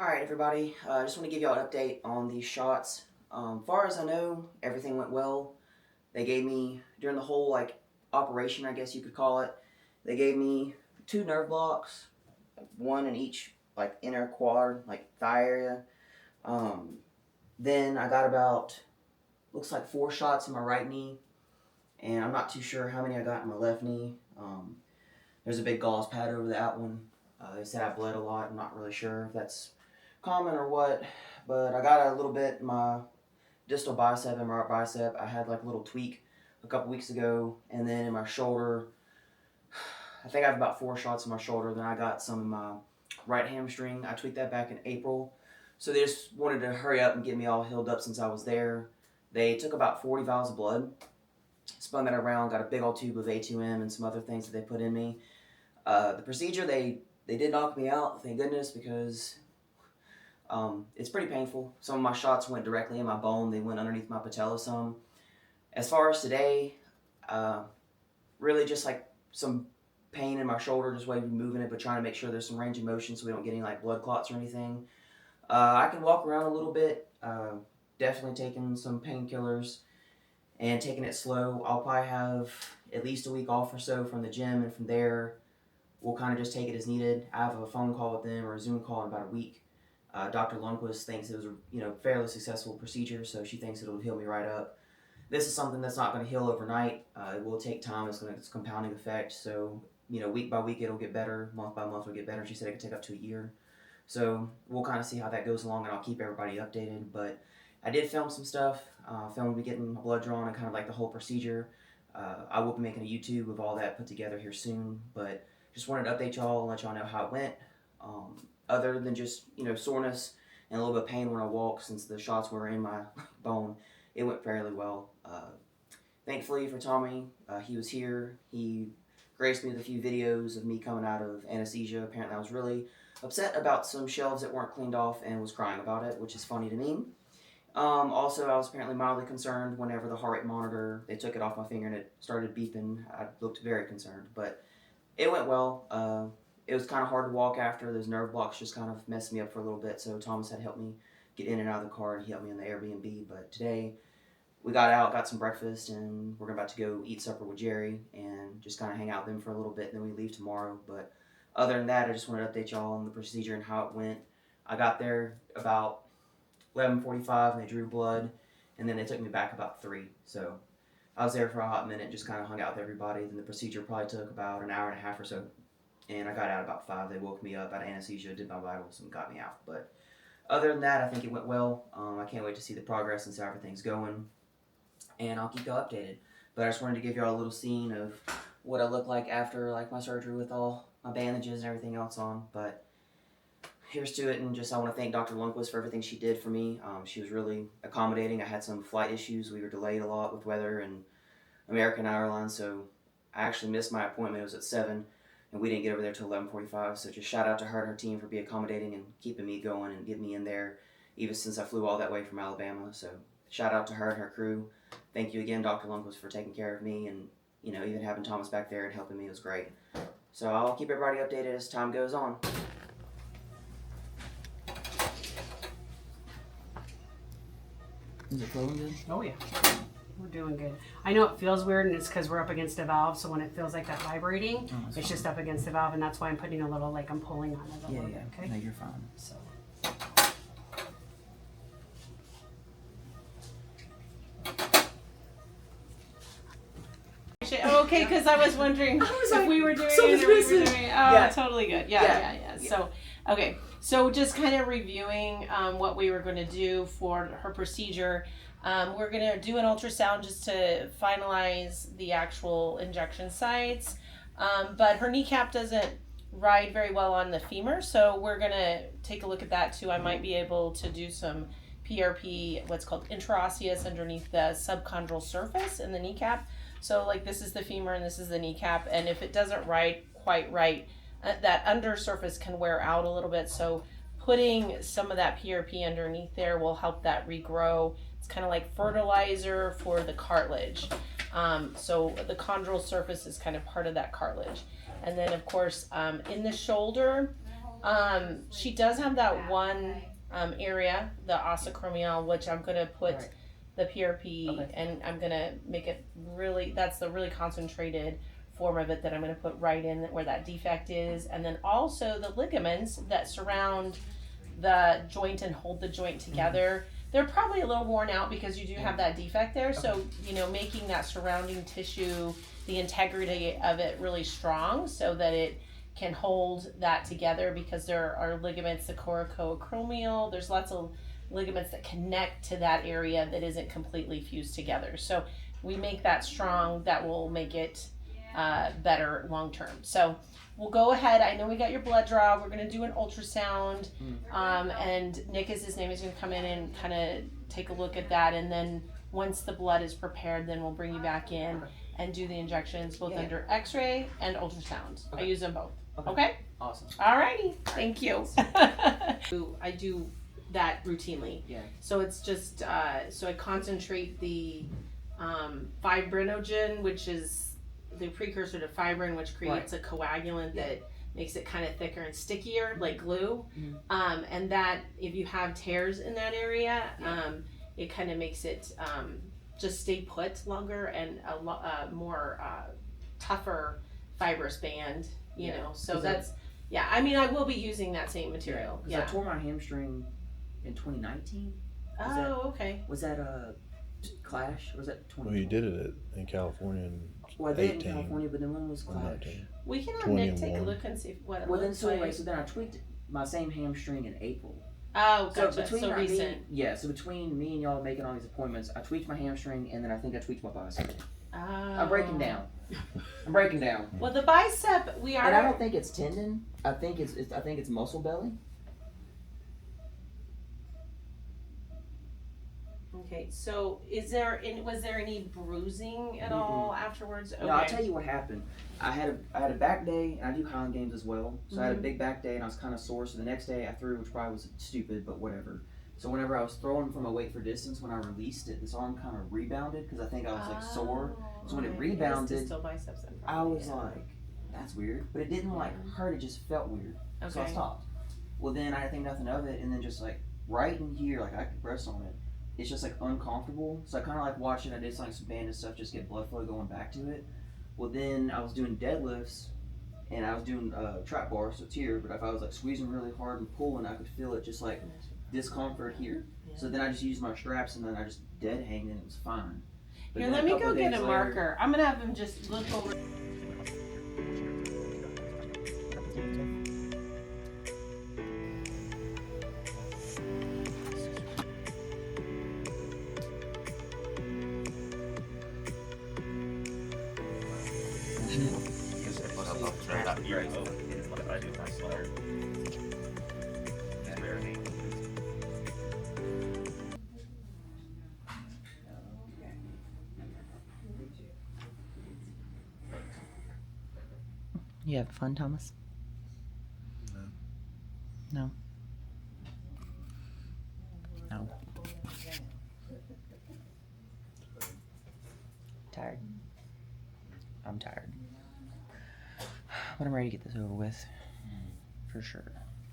Alright everybody, I just want to give y'all an update on these shots. Far as I know, everything went well. They gave me, during the whole operation I guess you could call it, they gave me 2 nerve blocks, one in each inner quad, thigh area. Then I got about, looks like 4 shots in my right knee, and I'm not too sure how many I got in my left knee. There's a big gauze pad over that one. They said I bled a lot. I'm not really sure if that's common or what, but I got a little bit in my distal bicep and my right bicep. I had a little tweak a couple weeks ago, and then in my shoulder, I think I have about 4 shots in my shoulder. Then I got some in my right hamstring. I tweaked that back in April, so they just wanted to hurry up and get me all healed up since I was there. They took about 40 vials of blood, spun that around, got a big old tube of A2M and some other things that they put in me. The procedure, they did knock me out, thank goodness, because it's pretty painful. Some of my shots went directly in my bone. They went underneath my patella some. As far as today, really just some pain in my shoulder, just waiting moving it, but trying to make sure there's some range of motion so we don't get any blood clots or anything. I can walk around a little bit. Definitely taking some painkillers and taking it slow. I'll probably have at least a week off or so from the gym, and from there we'll kind of just take it as needed. I have a phone call with them or a Zoom call in about a week. Dr. Lundquist thinks it was a fairly successful procedure, so she thinks it'll heal me right up. This is something that's not going to heal overnight. It will take time. It's a compounding effect. So week by week it'll get better. Month by month it'll get better. She said it could take up to a year. So we'll kind of see how that goes along, and I'll keep everybody updated. But I did film some stuff. Filmed me getting my blood drawn and kind of the whole procedure. I will be making a YouTube of all that put together here soon. But just wanted to update y'all and let y'all know how it went. Other than just, soreness and a little bit of pain when I walk, since the shots were in my bone, it went fairly well. Thankfully for Tommy, he was here. He graced me with a few videos of me coming out of anesthesia. Apparently I was really upset about some shelves that weren't cleaned off and was crying about it, which is funny to me. Also, I was apparently mildly concerned whenever the heart rate monitor, they took it off my finger and it started beeping. I looked very concerned, but it went well. It was kind of hard to walk after. Those nerve blocks just kind of messed me up for a little bit, so Thomas had helped me get in and out of the car, and he helped me in the Airbnb. But today, we got out, got some breakfast, and we're about to go eat supper with Jerry and just kind of hang out with them for a little bit, and then we leave tomorrow. But other than that, I just wanted to update y'all on the procedure and how it went. I got there about 11:45, and they drew blood, and then they took me back about 3. So I was there for a hot minute, just kind of hung out with everybody. Then the procedure probably took about an hour and a half or so. And I got out about 5. They woke me up out of anesthesia, did my vitals, and got me out. But other than that, I think it went well. I can't wait to see the progress and see how everything's going. And I'll keep y'all updated. But I just wanted to give y'all a little scene of what I look like after my surgery with all my bandages and everything else on. But here's to it, and I want to thank Dr. Lundquist for everything she did for me. She was really accommodating. I had some flight issues. We were delayed a lot with weather and American Airlines, so I actually missed my appointment. It was at 7. And we didn't get over there till 11:45, so just shout out to her and her team for being accommodating and keeping me going and getting me in there, even since I flew all that way from Alabama. So shout out to her and her crew. Thank you again, Dr. Lundquist, for taking care of me, and even having Thomas back there and helping me was great. So I'll keep everybody updated as time goes on. Is it flowing good? Oh yeah. We're doing good. I know it feels weird, and it's because we're up against a valve, so when it feels like that vibrating, it's fine. just up against the valve, and that's why I'm putting a little, I'm pulling on it a little bit, okay? No, you're fine. So. Okay, because I was wondering if we were doing it or we were doing it. Oh, Yeah. totally good. Yeah. So, okay. So just kind of reviewing what we were going to do for her procedure. We're going to do an ultrasound just to finalize the actual injection sites. But her kneecap doesn't ride very well on the femur, so we're going to take a look at that too. I might be able to do some PRP, what's called intraosseous, underneath the subchondral surface in the kneecap. So this is the femur and this is the kneecap, and if it doesn't ride quite right, that under surface can wear out a little bit. So putting some of that PRP underneath there will help that regrow. It's kind of like fertilizer for the cartilage. So the chondral surface is kind of part of that cartilage. And then of course, in the shoulder, She does have that one area, the ossicromial, which I'm gonna put Right. the PRP, Okay. and I'm gonna make it really. That's the really concentrated form of it that I'm gonna put right in where that defect is, and then also the ligaments that surround the joint and hold the joint together. They're probably a little worn out because you do have that defect there. So, you know, making that surrounding tissue, the integrity of it really strong so that it can hold that together, because there are ligaments, the coracoacromial, there's lots of ligaments that connect to that area that isn't completely fused together. So we make that strong, that will make it better long term. So we'll go ahead. I know we got your blood draw. We're going to do an ultrasound. And Nick is his name. He's going to come in and kind of take a look at that. And then once the blood is prepared, then we'll bring you back in and do the injections both under x-ray and ultrasound. I use them both. Okay? Awesome. Alrighty. Thank you. I do that routinely. Yeah. So it's just, so I concentrate the fibrinogen, which is the precursor to fibrin, which creates a coagulant that makes it kind of thicker and stickier, like glue. And that, if you have tears in that area, it kind of makes it just stay put longer and a more tougher fibrous band, you know. So that's, I mean, I will be using that same material. Because I tore my hamstring in 2019. Okay. Was that a Clash? Or was that 20? Well, you did it in California in Well, I did it 18. in California, but then when was or Clash? 19. We can have Nick take a 21. look and see what it Well, then looks so like. anyway, so then I tweaked my same hamstring in April. Oh, gotcha. So between recent. so between me and y'all making all these appointments, I tweaked my hamstring, and then I think I tweaked my bicep. Oh. I'm breaking down. I'm breaking down. Well, the bicep, we are. And I don't think it's tendon. I think it's muscle belly. Okay, so was there any bruising at all afterwards? Okay. No, I'll tell you what happened. I had a back day, and I do Highland games as well. So I had a big back day, and I was kind of sore. So the next day I threw, which probably was stupid, but whatever. So whenever I was throwing from a weight for distance, when I released it, this arm kind of rebounded because I think I was like sore. So when it rebounded, distal biceps then, I was like, that's weird. But it didn't like hurt, it just felt weird. So I Okay. stopped. Well, then I didn't think nothing of it, and then just like right in here, like I could press on it. It's just like uncomfortable. So I kind of like watching. I did like some bandage stuff, just get blood flow going back to it. Well, then I was doing deadlifts, and I was doing trap bars, so it's here. But if I was like squeezing really hard and pulling, I could feel it just like discomfort here. So then I just used my straps, and then I just dead hanged, and it was fine. But Here, then let a me couple go get days a later- marker. I'm gonna have him just look over. You have fun, Thomas? No. No. Tired. I'm tired. But I'm ready to get this over with. For sure.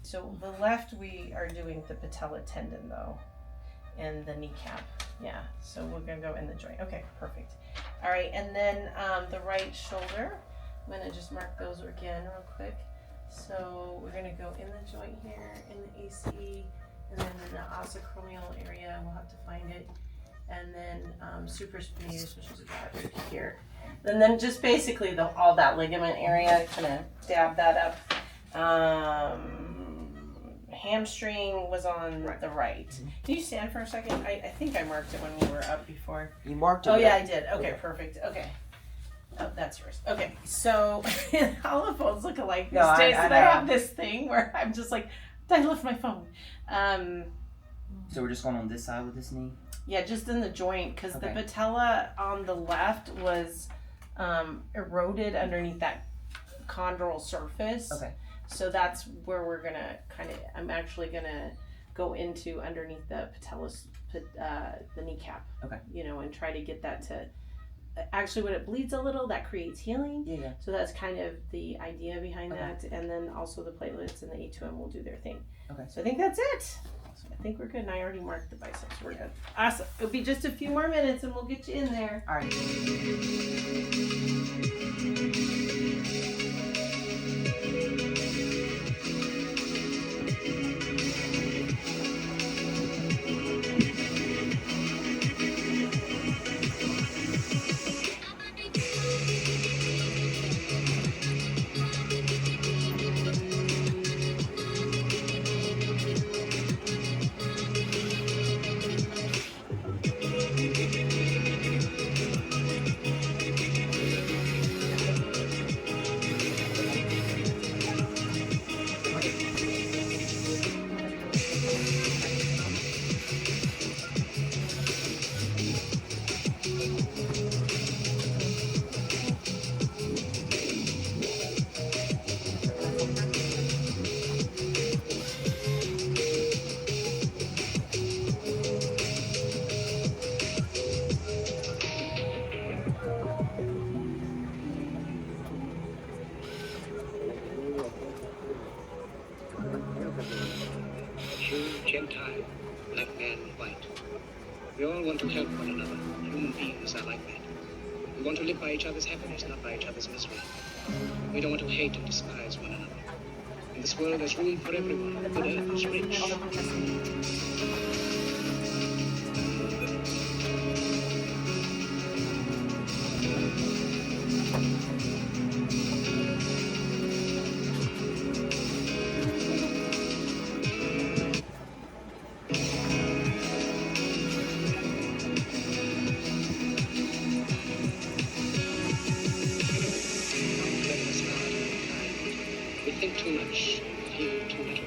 So the left, we are doing the patella tendon though, and the kneecap. Yeah. So we're gonna go in the joint. Okay, perfect. All right, and then the right shoulder. I'm gonna just mark those again real quick. So we're gonna go in the joint here, in the AC, and then in the ossicromial area, we'll have to find it. And then supraspinatus, which is about right here. And then just basically all that ligament area, kind of dab that up. Hamstring was on the right. Can you stand for a second? I think I marked it when we were up before. You marked it. Oh yeah, I did. Okay, perfect. Okay. Oh, that's yours. Okay, so all the phones look alike these No, days, I and I know. have this thing where I'm just like, did I lift my phone? So we're just going on this side with this knee? Yeah, just in the joint, because the Okay. patella on the left was eroded underneath that chondral surface. Okay. So that's where we're gonna I'm actually gonna go into underneath the patella, the kneecap. Okay. You know, and try to get that to actually when it bleeds a little, that creates healing. Yeah. So that's kind of the idea behind Okay. that. And then also the platelets and the A2M will do their thing. Okay. So I think that's it. I think we're good. And I already marked the biceps. We're good. Awesome. It'll be just a few more minutes and we'll get you in there. All right. Jew, Gentile, black man, white. We all want to help one another. Human beings are like that. We want to live by each other's happiness, not by each other's misery. We don't want to hate and despise one another. In this world, there's room for everyone. The earth is rich. We think too much, feel too little.